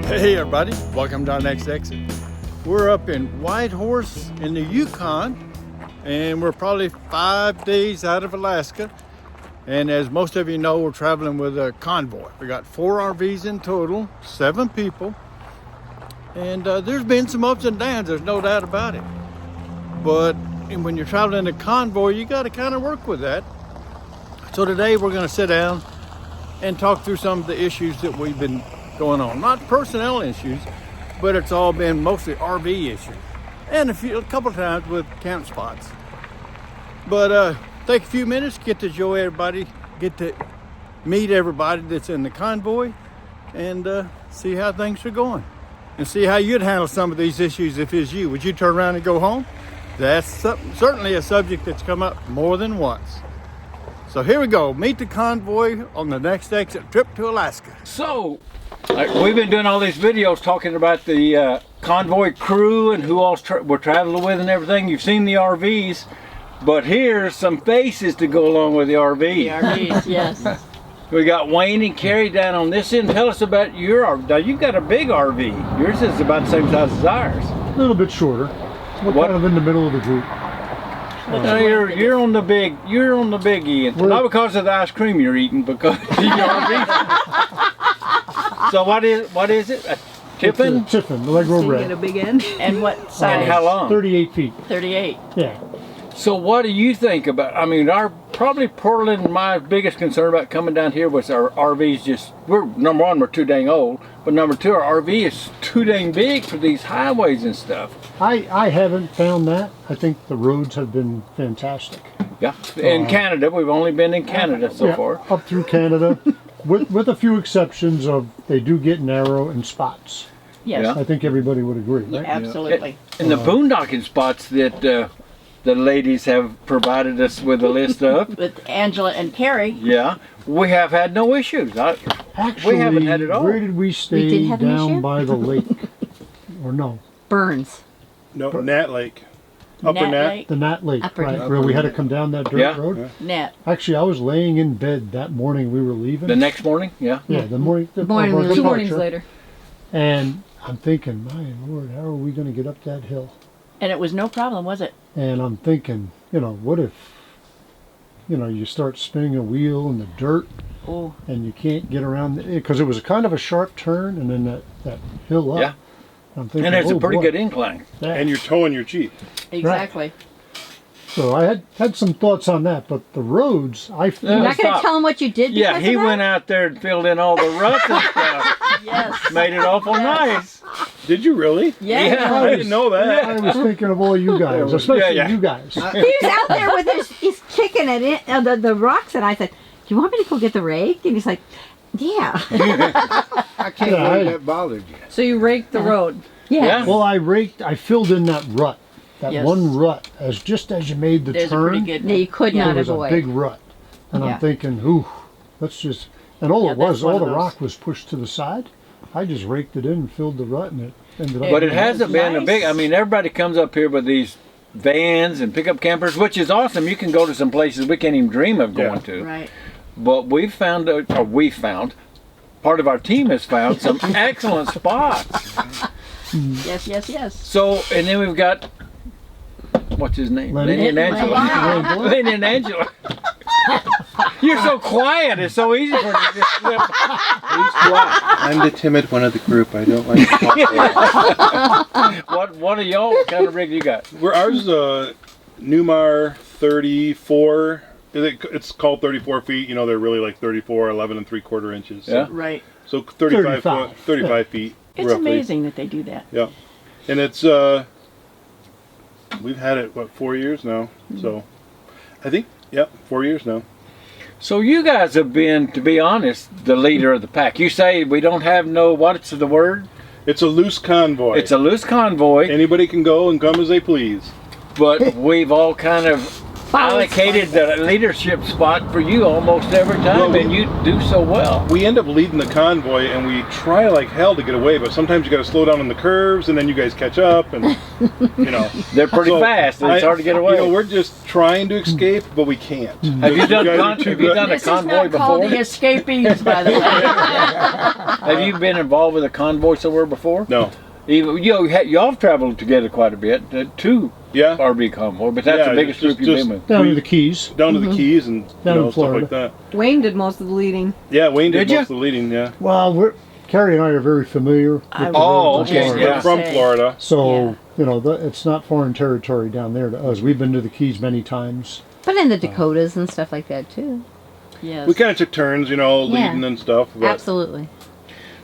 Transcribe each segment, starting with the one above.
Hey everybody, welcome to our next exit. We're up in Whitehorse in the Yukon, and we're probably 5 days out of Alaska. And as most of you know, we're traveling with a convoy. We got 4 RVs in total, 7 people. And there's been some ups and downs, there's no doubt about it. But when you're traveling in a convoy, you got to kind of work with that. So today we're going to sit down and talk through some of the issues that we've been going on. Not personnel issues, but it's all been mostly RV issues. And a couple of times with camp spots. But take a few minutes, get to enjoy everybody, get to meet everybody that's in the convoy, and see how things are going. And see how you'd handle some of these issues if it's you. Would you turn around and go home? That's certainly a subject that's come up more than once. So here we go, meet the convoy on the next exit trip to Alaska. So, we've been doing all these videos talking about the convoy crew and who else we're traveling with and everything. You've seen the RVs, but here's some faces to go along with the RV. The RVs, yes. We got Wayne and Carrie down on this end. Tell us about your RV. Now, you've got a big RV. Yours is about the same size as ours. A little bit shorter. We're kind of in the middle of the group. No, you're on the big end. Not because of the ice cream you're eating, because of your RV. So what is it? A Tiffin? It's a Tiffin, the leg roll red. Get a big end. And what size? And how long? 38 feet. 38. Yeah. So what do you think about, I mean, probably Portland, my biggest concern about coming down here was our RVs number one, we're too dang old, but number two, our RV is too dang big for these highways and stuff. I haven't found that. I think the roads have been fantastic. Yeah, in Canada, we've only been in Canada so far. Up through Canada, with a few exceptions of they do get narrow in spots. Yes. Yeah. I think everybody would agree, right? Absolutely. And the boondocking spots that the ladies have provided us with a list of. With Angela and Carrie. Yeah, we have had no issues. Actually, we haven't had it all. where did we stay? didn't have an down issue? by the lake? Or no? Burns. No, Nat Lake. Upper Nat Nat. Lake. The Nat Lake, Upper right? Nat. Where we had to come down that dirt road? Nat. Actually, I was laying in bed that morning we were leaving. The next morning, yeah. Yeah, the morning. Two mornings later. And I'm thinking, my Lord, how are we going to get up that hill? And it was no problem, was it? And I'm thinking, what if, you start spinning a wheel in the dirt Oh. and you can't get around, because it was kind of a sharp turn and then that hill up. Yeah. I'm thinking, And there's a pretty boy, good incline. that- And you're towing your Jeep. Exactly. So I had some thoughts on that, but the roads, I feel Yeah. You're not going Stop. to tell him what you did because Yeah, he of that? went out there and filled in all the ruts and stuff. Yes. Made it awful nice. Did you really? Yes. Yeah. I didn't know that. I was thinking of all you guys, especially yeah. you guys. He was out there with he's kicking it in, the rocks, and I said, "Do you want me to go get the rake?" And he's like, "Yeah." I can't Yeah, believe I- that bothered you. So you raked the road. Yeah. Well, I filled in that rut, that Yes. one rut, just as you made the There's a turn. pretty good No, you could Yeah. not There was avoid. a big rut, and Yeah. I'm thinking, ooh, let's just. And all Yeah, it was, that's one all of the those. rock was pushed to the side. I just raked it in and filled the rut, and it ended up. But it being hasn't been a big, I mean, everybody comes up here with these vans and pickup campers, which is awesome. You can go to some places we can't even dream of going to. Right. But part of our team has found some excellent spots. Yes, yes, yes. So, and then we've got, what's his name? Lenny. Lenny and Angela. Angela. Lenny and Angela. You're so quiet. It's so easy for you to just slip. He's quiet. I'm the timid one of the group. I don't like to talk. What of y'all? What kind of rig you got? Ours is a Newmar 34. It's called 34 feet. They're really like 34, 11 3/4 inches. Yeah. Right. So 35 feet. It's roughly. amazing that they do that. Yeah. And it's, we've had it, 4 years now? So, I think, 4 years now. So you guys have been, to be honest, the leader of the pack. You say we don't have what's the word? It's a loose convoy. It's a loose convoy, Anybody can go and come as they please. but we've all kind of allocated the leadership spot for you almost every time, Well, and you do so well. We end up leading the convoy, and we try like hell to get away, but sometimes you got to slow down on the curves, and then you guys catch up, and They're pretty So, fast, and it's hard to get away. We're just trying to escape, but we can't. Have you done guys are have too you good. done a This is convoy not called before? the escapees, by the way. Have you been involved with a convoy somewhere before? No. Even, y'all have traveled together quite a bit, too. Yeah. RV Convoy, but that's Yeah, the biggest just- group you've just- been with. Down to the Keys. Down to the Keys and Down in stuff Florida. like that. Wayne did most of the leading. Yeah, Wayne did Did ya? most of the leading. Yeah. Well, Carrie and I are very familiar with the Oh, roads in okay, Florida. yeah. We're from Say. Florida. So, it's not foreign territory down there to us. We've been to the Keys many times. But in the Dakotas and stuff like that too. Yes. We kind of took turns, leading and stuff. But Absolutely.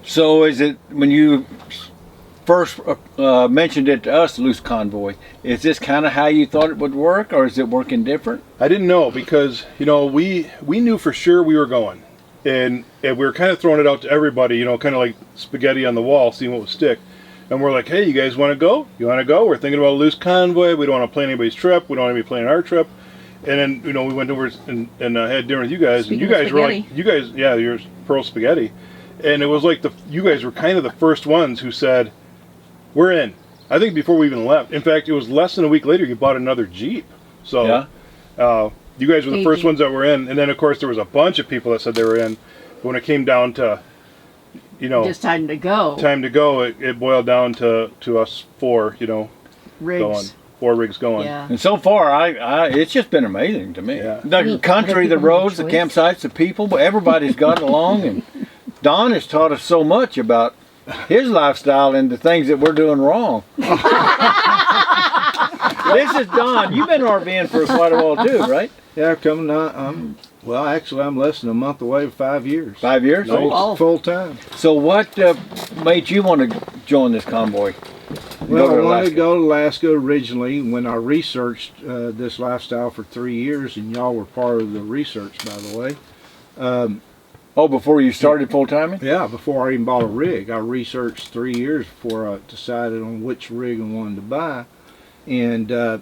So is it, when you first mentioned it to us, Loose Convoy, is this kind of how you thought it would work, or is it working different? I didn't know because we knew for sure we were going, and we were kind of throwing it out to everybody, kind of like spaghetti on the wall, seeing what would stick. And we're like, hey, you guys want to go? You want to go? We're thinking about a Loose Convoy. We don't want to plan anybody's trip. We don't want to be planning our trip. And then we went over and had dinner with you guys, Speaking and you of guys were like, spaghetti. you're Pearl Spaghetti, and it was like you guys were kind of the first ones who said, we're in. I think before we even left. In fact, it was less than a week later you bought another Jeep. So you guys were the first ones that were in, and then of course there was a bunch of people that said they were in. But when it came down to, Just time to go. time to go, it boiled down to us four, going. Rigs. 4 rigs going. Yeah. And so far, it's just been amazing to me. Yeah. The country, the people have roads, the choice. campsites, the people, but everybody's got along. And Don has taught us so much about his lifestyle and the things that we're doing wrong. This is Don. You've been RVing for quite a while too, right? Yeah, coming on. Actually, I'm less than a month away from 5 years. 5 years? Oh. Full time. So what made you want to join this convoy? Well, Go to I wanted Alaska. to go to Alaska originally when I researched this lifestyle for 3 years, and y'all were part of the research, by the way. Oh, before you started full timing? Yeah, before I even bought a rig, I researched 3 years before I decided on which rig I wanted to buy, and I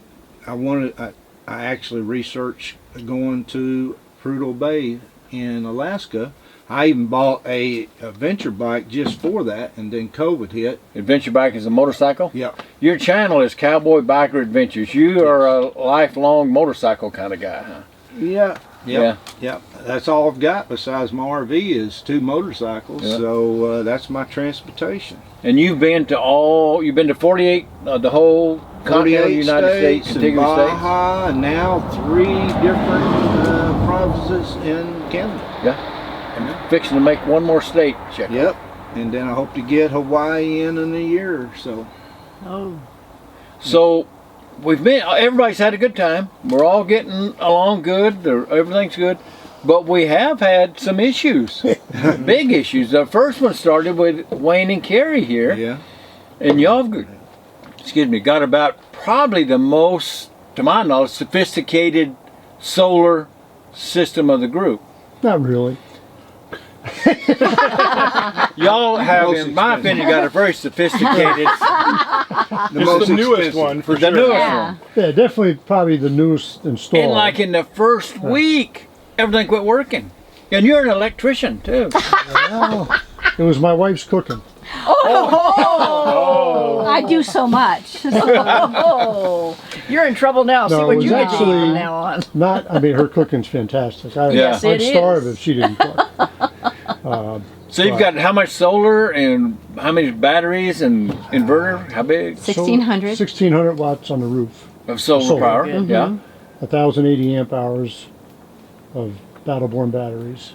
actually researched going to Prudhoe Bay in Alaska. I even bought a adventure bike just for that, and then COVID hit. Adventure bike is a motorcycle? Yep. Your channel is Cowboy Biker Adventures. You are a lifelong motorcycle kind of guy, huh? Yeah. Yeah. Yep. That's all I've got besides my RV is 2 motorcycles. Yeah. So that's my transportation. And you've been to 48, the whole continental 48 United States, and contiguous states? Baja, and now 3 different provinces in Canada. Yeah. And fixing to make one more state check. Yep. And then I hope to get Hawaii in a year or so. Oh. So everybody's had a good time. We're all getting along good. Everything's good. But we have had some issues, big issues. The first one started with Wayne and Carrie here. Yeah. And y'all, got about probably the most, to my knowledge, sophisticated solar system of the group. Not really. Y'all have, Most in my opinion, got a very sophisticated, It's the newest one for the sure. newest Yeah. one. Yeah, definitely probably the newest installed. And like in the first week, everything quit working. And you're an electrician too. Well, it was my wife's cooking. I do so much. Oh, you're in trouble now. See No, it what was you do actually- from now on. Her cooking's fantastic. Yes, I'd it starve is. if she didn't cook. So you've got how much solar and how many batteries and inverter? How big 1600. 1,600 watts on the roof. of solar, Solar. power? Good. Yeah. 1,080 amp hours of Battleborn batteries.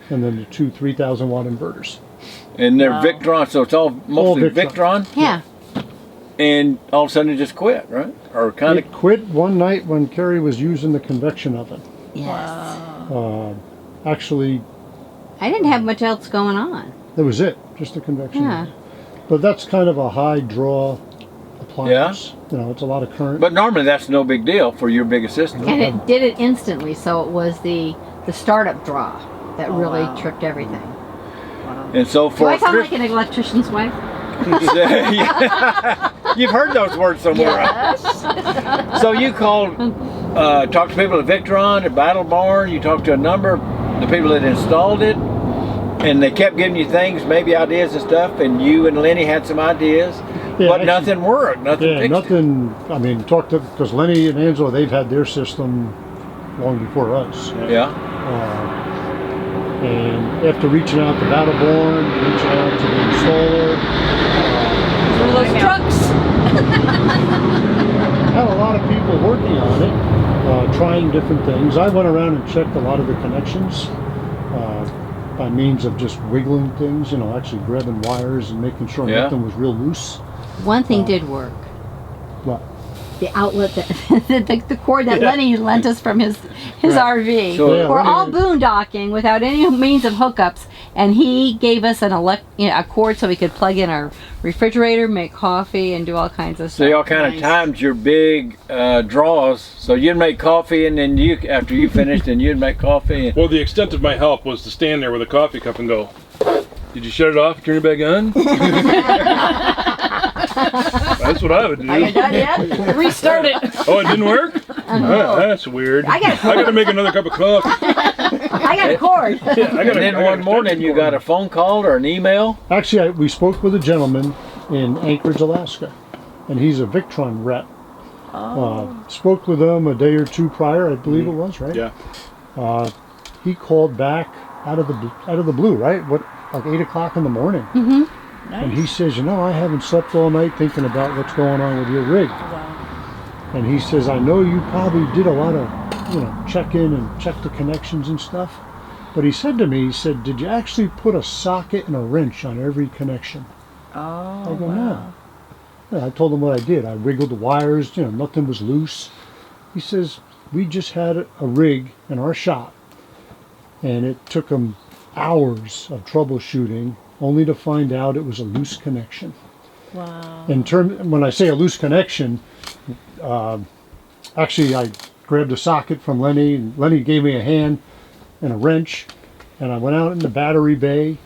And then the 2 3,000 watt inverters. And they're Wow. Victron, so it's all mostly Victron. Victron. Yeah. And all of a sudden it just quit, right? Or kind of. It quit one night when Carrie was using the convection oven. Yes. Actually, I didn't have much else going on. that was it. Just the convection Yeah. oven. But that's kind of a high draw appliance. It's a lot of current. But normally that's no big deal for your biggest system. And it did it instantly, so it was the startup draw that really wow. tripped everything. And so Do for I sound like an electrician's wife? You've heard those words somewhere. Right? So you called, talked to people at Victron, at Battleborn. You talked to a number of the people that installed it, and they kept giving you things, maybe ideas and stuff. And you and Lenny had some ideas, Yeah, but actually- nothing worked. Nothing Yeah, fixed it. nothing. I mean, because Lenny and Angela, they've had their system long before us. Yeah. And after reaching out to Battleborn, reaching out some different things. I went around and checked a lot of the connections by means of just wiggling things, actually grabbing wires and making sure Yeah. nothing was real loose. One thing did work. What? The outlet, the cord that Lenny lent us from his RV. So- Yeah, We're Lenny- all boondocking without any means of hookups, and he gave us a cord so we could plug in our refrigerator, make coffee, and do all kinds of So stuff. y'all kind of Nice. timed your big draws. So you'd make coffee, and then after you finished, then you'd make coffee. And, Well, the extent of my help was to stand there with a coffee cup and go, "Did you shut it off and turn it back on?" That's what I would do. Are you done yet? Restart it. Oh, it didn't work? That's weird. I got- gotta make another cup of coffee. I got a cord. I gotta, and then I one gotta morning touch you it. got a phone call or an email. Actually, we spoke with a gentleman in Anchorage, Alaska, and he's a Victron rep. Spoke with him a day or two prior, I believe it was, right? Yeah. He called back out of the blue, right? Like 8 o'clock in the morning. And he says, I haven't slept all night thinking about what's going on with your rig. Wow. And he says, I know you probably did a lot of, check in and check the connections and stuff. But he said to me, did you actually put a socket and a wrench on every connection? Oh, I go, wow. no. Yeah, I told him what I did. I wiggled the wires, nothing was loose. He says, we just had a rig in our shop, and it took him hours of troubleshooting only to find out it was a loose connection. Wow. When I say a loose connection, actually I grabbed a socket from Lenny, and Lenny gave me a hand and a wrench, and I went out in the battery bay,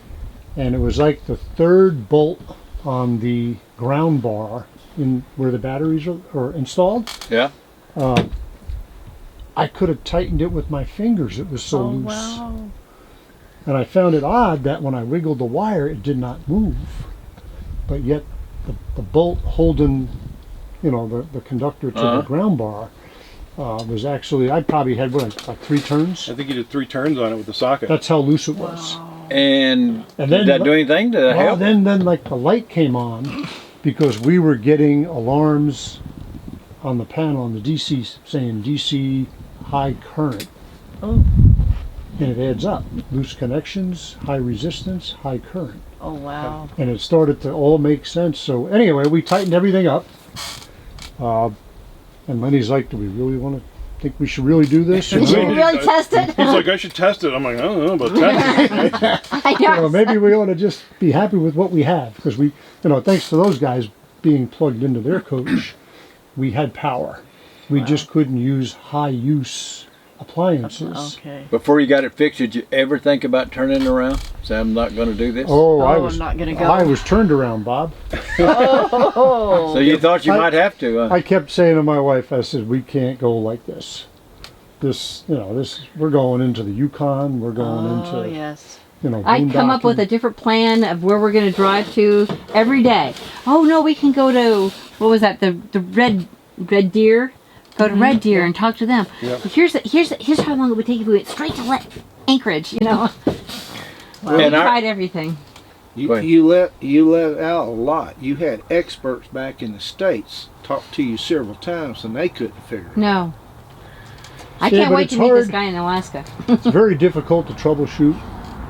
and it was like the third bolt on the ground bar in where the batteries are installed. Yeah. I could have tightened it with my fingers, it was so Oh, loose. wow. And I found it odd that when I wiggled the wire, it did not move. But yet, the bolt holding, the conductor to the ground bar was actually, I probably had, like 3 turns? I think you did 3 turns on it with the socket. That's how loose it was. And And did then- that do anything to Well, help? then like the light came on because we were getting alarms on the panel on the DC saying DC high current. Oh. And it adds up. Loose connections, high resistance, high current. Oh, wow. And it started to all make sense. So anyway, we tightened everything up. And Lenny's like, do we really think we should really do this? Did you really test it? He's like, I should test it. I'm like, I don't know about testing. I know. Maybe we ought to just be happy with what we have because we, thanks to those guys being plugged into their coach, we had power. We just couldn't use high use appliances. Okay. Before you got it fixed, did you ever think about turning around? Say, I'm not going to do this? Oh, I I'm was not gonna go. I was turned around, Bob. Oh. So you thought you I- might have to? I kept saying to my wife, I said, we can't go like this. We're going into the Yukon. We're going Oh, into, yes. I come up with a boondocking. different plan of where we're going to drive to every day. Oh no, we can go to what was that? The Red Deer. Go to Red Deer and talk to them. Yeah. But here's how long it would take if we went straight to Anchorage. We And tried everything. Go ahead. You let out a lot. You had experts back in the States talk to you several times and they couldn't figure it. No. I Yeah, can't but wait it's to meet this hard. guy in Alaska. It's very difficult to troubleshoot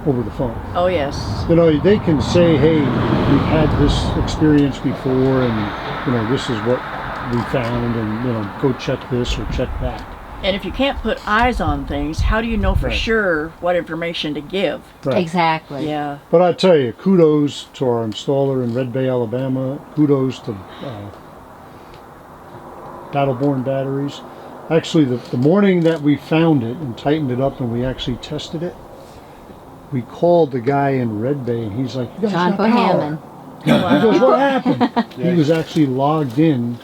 over the phone. Oh, yes. They can say, hey, we've had this experience before and, this is what we found and, go check this or check that. And if you can't put eyes on things, how do you know for Right. sure what information to give? Right. Exactly. Yeah. But I tell you, kudos to our installer in Red Bay, Alabama. Kudos to Battleborn Batteries. Actually, the morning that we found it and tightened it up and we actually tested it, we called the guy in Red Bay and he's like, you guys John got power. Bohannon. He goes, what happened? Yeah. He was actually logged in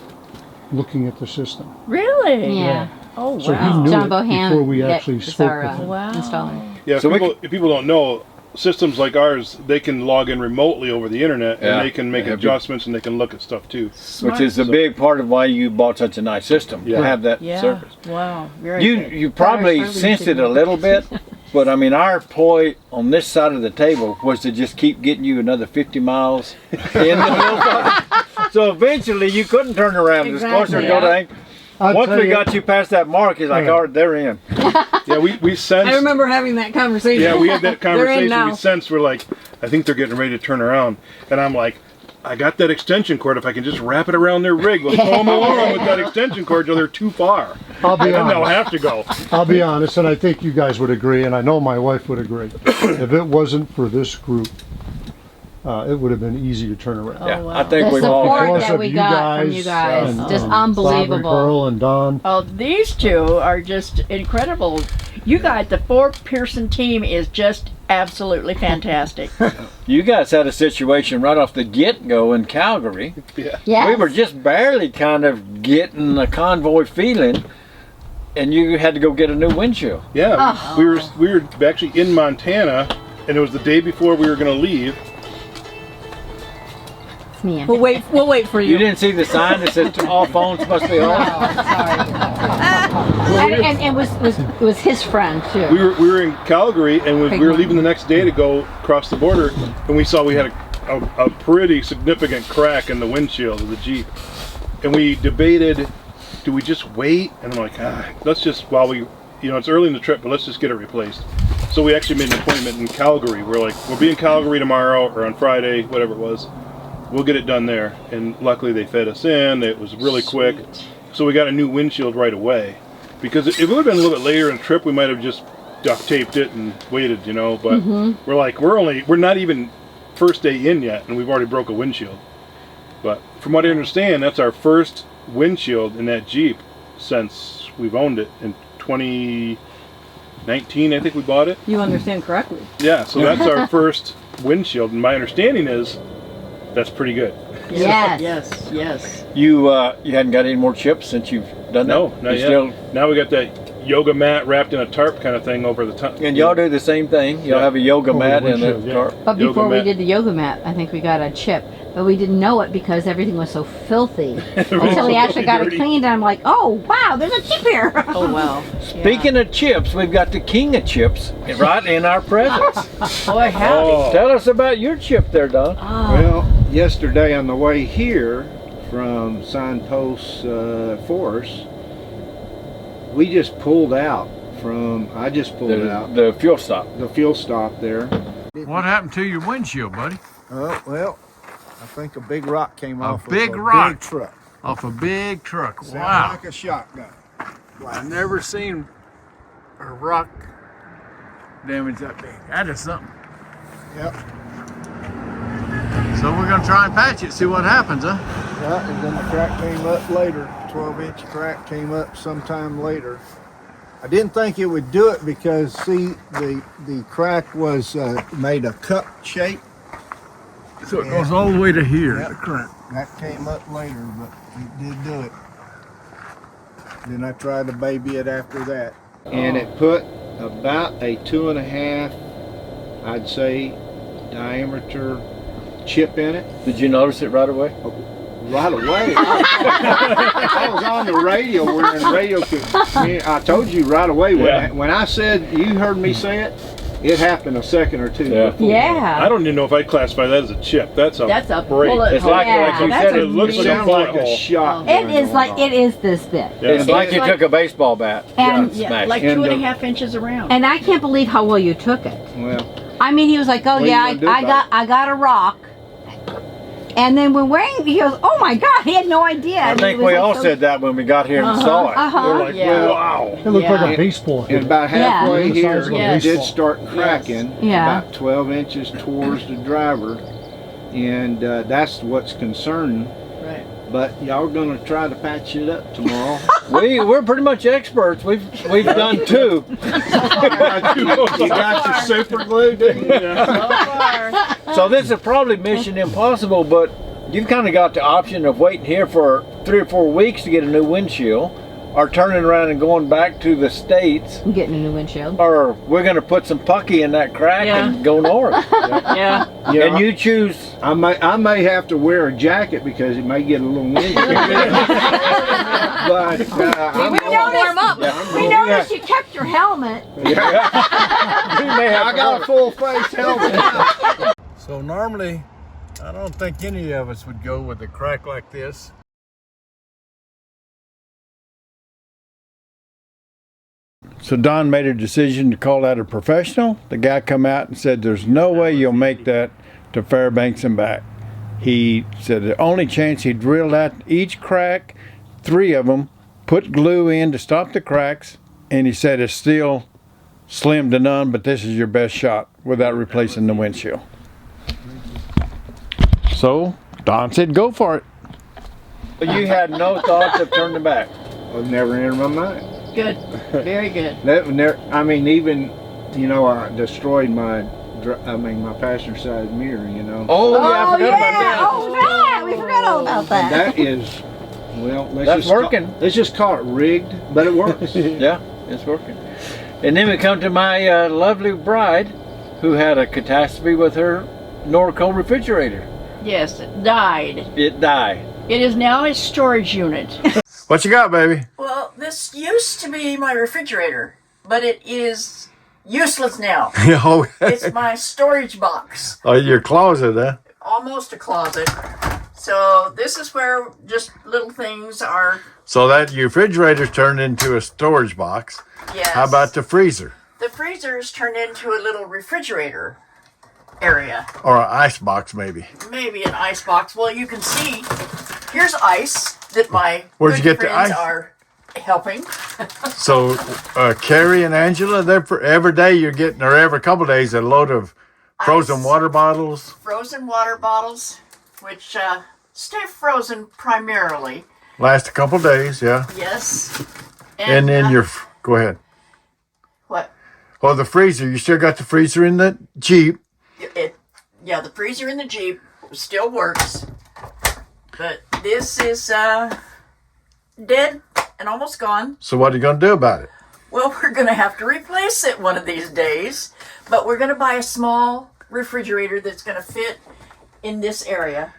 looking at the system. Really? Yeah. Oh, So wow. he knew John it Bohannon. before we that actually is spoke our, with him. Wow. installer. Yeah, So if people don't know, systems like ours, they can log in remotely over the internet Yeah. and they can make Yeah. adjustments and they can look at stuff too. Which is a big part of why you bought such a nice system, Yeah. to have that Yeah. service. Wow. Very You good. you probably Power sensed it a service. little bit, but I mean our ploy on this side of the table was to just keep getting you another 50 miles in the middle. So eventually you couldn't turn around. It's closer to go to Exactly. Anchorage. I'll Once tell we you- got you past that mark, he's like, Yeah. all right, they're in. Yeah, we sensed. I remember having that conversation. Yeah, we had that They're in conversation. now. We sensed we're like, I think they're getting ready to turn around, and I'm like, I got that extension cord. If I can just wrap it around their rig, let's pull them along with that extension cord till they're too far. I'll be Then they'll honest. have to go. I'll be honest, and I think you guys would agree, and I know my wife would agree. If it wasn't for this group, it would have been easy to turn around. Yeah, wow. I think The we've all. support Because that of we you got from guys you guys, and- just and Bob and unbelievable. Pearl and Don. Oh, these two are just incredible. You guys, the Fort Pearson team is just absolutely fantastic. You guys had a situation right off the get-go in Calgary. Yes. We were just barely kind of getting a convoy feeling, and you had to go get a new windshield. Yeah, Oh. we were actually in Montana, and it was the day before we were going to leave. It's me. We'll wait for You you. didn't see the sign that said all phones must be off? And it was his friend too. We were in Calgary, and we were Craig leaving the next day to go across the border, and we saw we had a pretty significant crack in the windshield of the Jeep, and we debated, do we just wait? And I'm like, let's just, while we, it's early in the trip, but let's just get it replaced. So we actually made an appointment in Calgary. We're like, we'll be in Calgary tomorrow or on Friday, whatever it was. We'll get it done there. And luckily they fed us in. It was really quick. So we got a new windshield right away. Because if it would have been a little bit later in the trip, we might have just duct taped it and waited, But we're like, we're not even first day in yet, and we've already broke a windshield. But from what I understand, that's our first windshield in that Jeep since we've owned it in 2019. I think we bought it. You understand correctly. Yeah, so that's our first windshield, and my understanding is that's pretty good. Yes. Yes, yes. You hadn't got any more chips since you've done No, that? not You yet. still- Now we got that yoga mat wrapped in a tarp kind of thing over the top. and y'all do the same thing? Y'all Yeah. have a yoga Over the mat and a windshield, yeah. tarp? But Yoga before we mat. did the yoga mat, I think we got a chip. But we didn't know it because everything was so filthy. Until we actually got it dirty. cleaned, and I'm like, oh, wow, there's a chip here. Oh, wow. Speaking of chips, we've got the king of chips right in our presence. Boy, howdy. Oh, Tell us about your chip there, Don. Well, yesterday on the way here from Signpost Forest, we just pulled out I just pulled out The fuel stop. the fuel stop there. What happened to your windshield, buddy? Well, I think a big rock came off big of a rock? big truck. Off a big truck. Sounded Wow. like a shotgun. I've never seen a rock damage that big. That is something. Yep. So we're gonna try and patch it, see what happens, huh? Yeah, and then the crack came up later. 12-inch crack came up sometime later. I didn't think it would do it because, see, the crack was made a cup shape. So it goes all the way to here, Yep. the crack. That came up later, but it did do it. Then I tried to baby it after that. And it put about a 2.5, I'd say, diameter chip in it. Did you notice it right away? Right away. I was on the radio. We're in radio. I told you right away Yeah. when I said, you heard me say it, it happened a second or two Yeah. before. Yeah. I don't even know if I'd classify that as a chip. That's a That's a break. bullet It's like, hole. like you That's said, a it looks It like a sounds like a bullet hole. shot. It is like, it is this big. Yeah. It's like It's you like- took a baseball bat. And- and Yeah, smashed like it. And, 2.5 inches around. And I can't believe how well you took it. Well, I mean, he was like, "Oh What are yeah, you gonna do I got a rock." And then when wearing, he goes, "Oh my God!" He had no idea. I And he think was we like all so- said that when we got here and saw it. Uh-huh. We're like, Yeah. wow. It looked like Yeah. a baseball and hit. about halfway Yeah. here, The size of a it baseball. did start cracking. Yeah. About 12 inches towards the driver, and that's what's concerning. Right. But y'all gonna try to patch it up tomorrow. We're pretty much experts. We've done two. You got your super glue, didn't you? So far. So this is probably mission impossible, but you've kind of got the option of waiting here for 3 or 4 weeks to get a new windshield, or turning around and going back to the States, I'm getting a new windshield. or we're going to put some pucky in that crack Yeah. and go north. Yeah. Yeah. And you choose. I may have to wear a jacket because it may get a little windy. But I'm We noticed, Yeah, we noticed you kept your helmet. We may have I got a full face helmet. So normally, I don't think any of us would go with a crack like this. So Don made a decision to call out a professional. The guy come out and said, there's no way you'll make that to Fairbanks and back. He said the only chance, he drilled out each crack, 3 of them, put glue in to stop the cracks, and he said it's still slim to none, but this is your best shot without replacing the windshield. So Don said, go for it. You had no thoughts of turning back. It never entered my mind. Good. Very good. I mean, even, you know, I destroyed my passenger side mirror, you know. Oh, yeah, I forgot about that. Oh, right. We forgot all about that. That is, well, That's working. Let's just call it rigged, but it works. Yeah, it's working. And then we come to my lovely bride who had a catastrophe with her Norco refrigerator. Yes, it died. It died. It is now a storage unit. What you got, baby? Well, this used to be my refrigerator, but it is useless now. Oh, It's my storage box. your closet, huh? Almost a closet. So this is where just little things are. So that your refrigerator's turned into a storage box. Yes. How about the freezer? The freezer's turned into a little refrigerator area. Or an ice box, maybe. Maybe an ice box. Well, you can see, here's ice that my Where'd you good get the friends ice? are helping. So Carrie and Angela, every day you're getting, or every couple of days, a load of frozen Ice. water bottles. Frozen water bottles, which stay frozen primarily. Last a couple of days, yeah. Yes. And then go ahead. What? Oh, the freezer. You still got the freezer in the Jeep. Yeah, the freezer in the Jeep still works. But this is dead and almost gone. So what are you going to do about it? Well, we're going to have to replace it one of these days. But we're going to buy a small refrigerator that's going to fit in this area.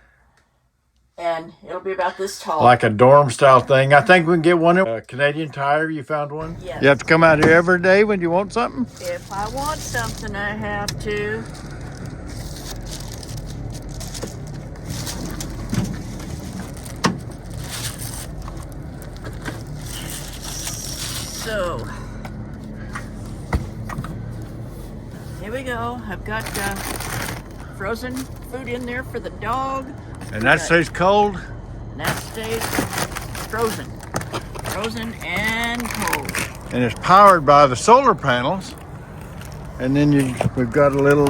And it'll be about this tall. Like a dorm style thing. I think we can get one. Canadian Tire, you found one? Yes. You have to come out here every day when you want something? If I want something, I have to. So, here we go. I've got frozen food in there for the dog. And that stays cold? And that stays frozen. Frozen and cold. And it's powered by the solar panels. And then we've got a little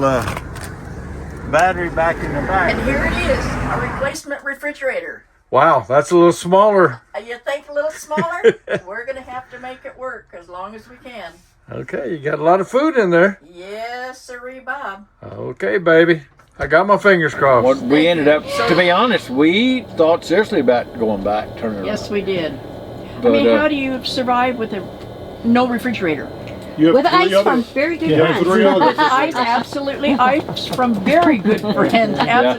battery back in the back. And here it is, a replacement refrigerator. Wow, that's a little smaller. You think a little smaller? We're going to have to make it work as long as we can. Okay, you got a lot of food in there. Yes, sirree, Bob. Okay, baby. I got my fingers crossed. What we ended up, to be honest, we thought seriously about going back, turning around. Yes, we did. But, I mean, how do you survive with no refrigerator? You have With ice 3 from others. very good You have friends. 3 others. Ice, absolutely ice from very good friends,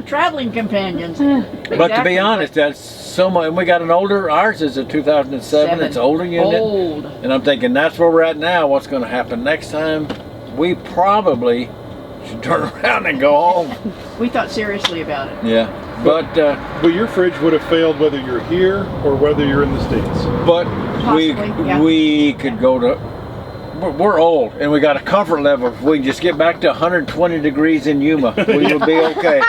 traveling companions. But to be honest, that's so much. And we got an older. Ours is a 2007. It's an older unit. Old. And I'm thinking that's where we're at now. What's going to happen next time? We probably should turn around and go home. We thought seriously about it. Yeah. But But your fridge would have failed whether you're here or whether you're in the States. Possibly, yeah. we could go to. We're old, and we got a comfort level. If we can just get back to 120 degrees in Yuma, we will be okay.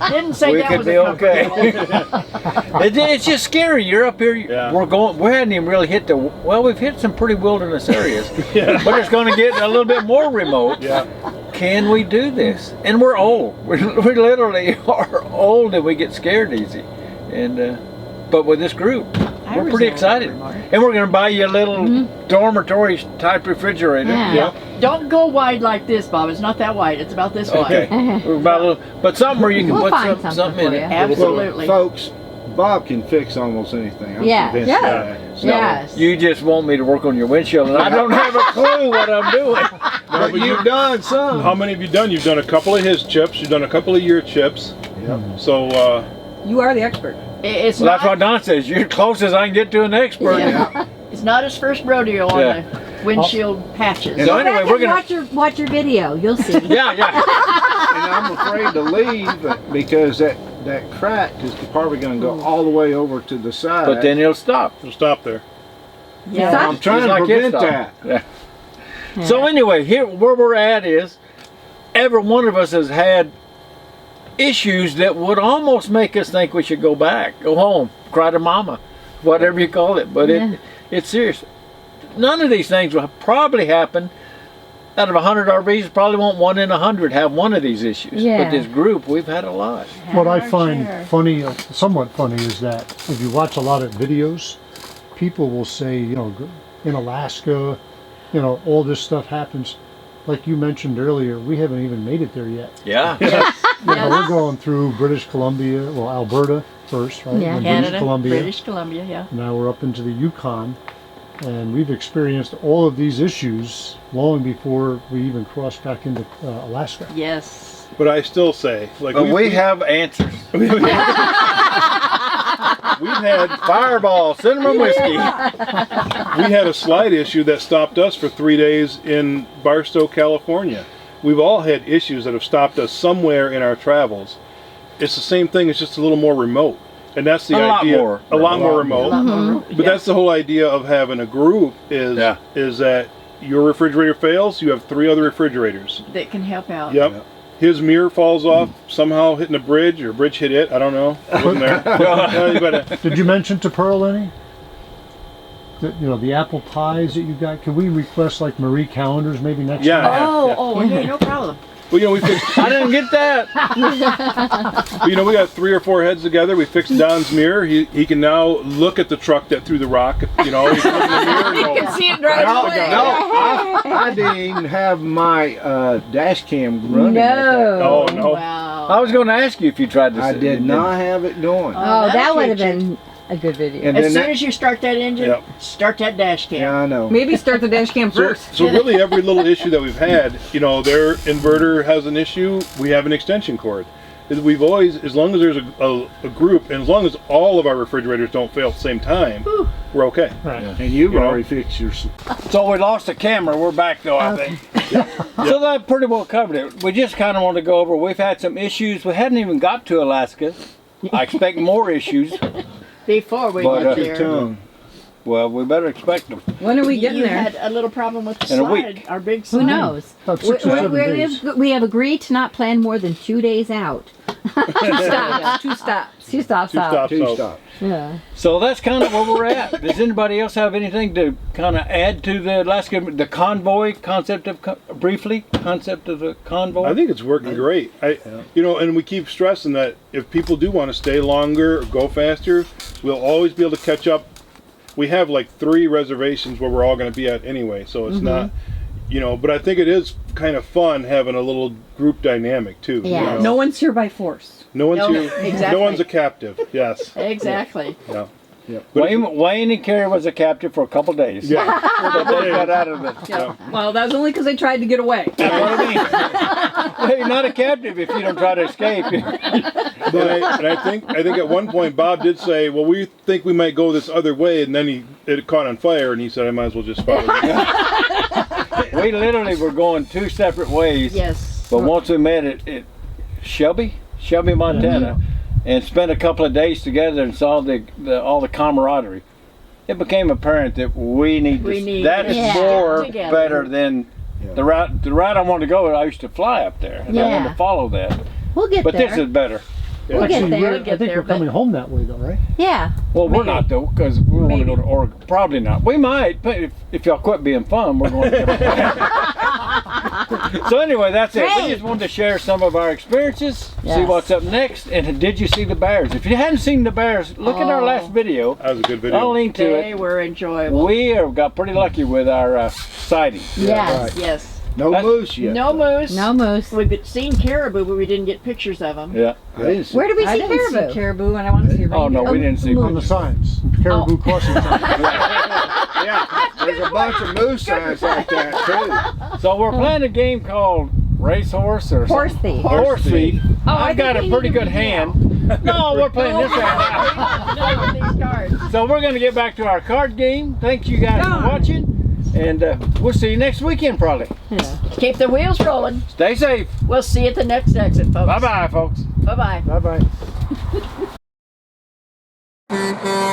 Didn't say We that could was be a comfort okay. level. It's just scary. You're up here. Yeah. We hadn't even really hit we've hit some pretty wilderness areas, but it's going to get a little bit more remote. Yeah. Can we do this? And we're old. We literally are old, and we get scared easy. And but with this group, we're pretty excited. And we're going to buy you a little dormitory type refrigerator. Yeah. Don't go wide like this, Bob. It's not that wide. It's about this Okay. wide. We're about a little, but something where you can We'll put find something something in for it. you. Absolutely. Folks, Bob can fix almost anything. I'm Yeah. convinced Yeah. of that. So, Yes. You just want me to work on your windshield, and I don't have a clue what I'm doing. But you've done some. How many have you done? You've done a couple of his chips. You've done a couple of your chips. Yep. So, You are the expert. It's Well, that's not. what Don says. You're close as I can get to an expert. Yeah. It's not his first rodeo on Yeah. the windshield patches. So Go anyway, back we're and gonna. watch your video. You'll see. Yeah. And I'm afraid to leave because that crack is probably going to go all the way over to the side. But then it'll stop. we'll stop there. Yeah. Stop. I'm trying Just to like it prevent stopped. that. Yeah. So anyway, here where we're at is every one of us has had issues that would almost make us think we should go back, go home, cry to mama, whatever you call it. But it's serious. None of these things will probably happen. Out of 100 RVs, probably won't 1 in 100 have one of these issues. Yeah. But this group, we've had a lot. What I find funny, somewhat funny, is that if you watch a lot of videos, people will say, you know, in Alaska, you know, all this stuff happens. Like you mentioned earlier, we haven't even made it there yet. Yeah. You know, we're going through British Columbia, well, Alberta first, right? Yeah. And Canada, British Columbia, yeah. Now we're up into the Yukon, and we've experienced all of these issues long before we even crossed back into Alaska. Yes. But I still say, like, But we have answers. we've had Fireball, cinnamon whiskey. we had a slide issue that stopped us for 3 days in Barstow, California. We've all had issues that have stopped us somewhere in our travels. It's the same thing, it's just a little more remote. And that's the idea. A lot more remote. But that's the whole idea of having a group is that your refrigerator fails, you have 3 other refrigerators. That can help out. Yep. His mirror falls off, somehow hitting a bridge, or a bridge hit it. I don't know. I wasn't there. Did you mention to Pearl any? You know, the apple pies that you got. Can we request like Marie calendars maybe next Yeah. time? Okay, no problem. Well, you know, we fixed. I didn't get that. Well, you know, we got 3 or 4 heads together. We fixed Don's mirror. He can now look at the truck that threw the rock. You know, he can look in the mirror and go, You can see it drive No, away. I didn't even have my dash cam running. at that. oh no. Wow. I was going to ask you if you tried to. I did not have it going. Oh, that that'll would have get you. been a good video. And As then soon that- as you start that engine, Yep. start that dash cam. Yeah, I know. Maybe start the dash cam So, first. so really every little issue that we've had, you know, their inverter has an issue, we have an extension cord. We've always, as long as there's a group, and as long as all of our refrigerators don't fail at the same time, we're okay. Right. And you've You know? already fixed yours. So we lost the camera. We're back though, I think. So that pretty well covered it. We just kind of want to go over. We've had some issues. We hadn't even got to Alaska. I expect more issues. Before we But, get there. Tongue. Well, we better expect them. When are we getting you there? had a little problem with the In a slide. week. Our big slide. Who knows? About 6 or 7 days. We have agreed to not plan more than 2 days out. 2 stops. 2 stops. 2 stops out. Stops Two out. stops. Yeah. So that's kind of where we're at. Does anybody else have anything to kind of add to the Alaska, the convoy concept of briefly concept of the convoy? I think it's working great. You know, and we keep stressing that if people do want to stay longer or go faster, we'll always be able to catch up. We have like 3 reservations where we're all going to be at anyway, so it's not, you know. But I think it is kind of fun having a little group dynamic too. Yeah. You know? No one's here by force. No one's No, here. exactly. No one's a captive. Yes. Exactly. Yeah. Wayne and Carrie was a captive for a couple days. Yeah. But they got out of it. Well, that was only because they tried to get away. That's what I mean. Well, you're not a captive if you don't try to escape. But I think at one point Bob did say, "Well, we think we might go this other way," and then it caught on fire, and he said, "I might as well just follow." We literally were going 2 separate ways. Yes. But once we met at Shelby, Montana, and spent a couple of days together and saw all the camaraderie, it became apparent that we need that is Yeah. more Together. better than the route I wanted to go. I used to fly up there, and I wanted Yeah. to follow that. We'll get But there. this is better. We'll get Actually, there. I think we're coming home that way though, right? Yeah. Well, we're not though, because we want to go to Oregon. Probably not. We might, but if y'all quit being fun, we're going to. So anyway, that's it. We Great. just wanted to share some of our experiences, see Yes. what's up next, and did you see the bears? If you hadn't seen the bears, look at our last video. That was a good I'll video. link to They it. were enjoyable. We got pretty lucky with our sighting. Yes. right. Yes. No That's- moose yet. No moose. No moose. We've seen caribou, but we didn't get pictures of them. Yeah. I didn't see. Where did we I see didn't caribou? see caribou, and I want to see Oh no, reindeer. we didn't see. On the signs. Caribou crossing signs. Yeah, there's a bunch of moose signs like that too. So we're playing a game called Racehorse or Horse something. thief. Horse thief. I I've got a think we pretty need to good be hand. No, we're playing this right now. These cards. So we're going to get back to our card game. Thank you guys for watching, and we'll see you next weekend probably. Keep the wheels rolling. Stay safe. We'll see you at the next exit, folks. Bye bye, folks. Bye-bye. Bye bye.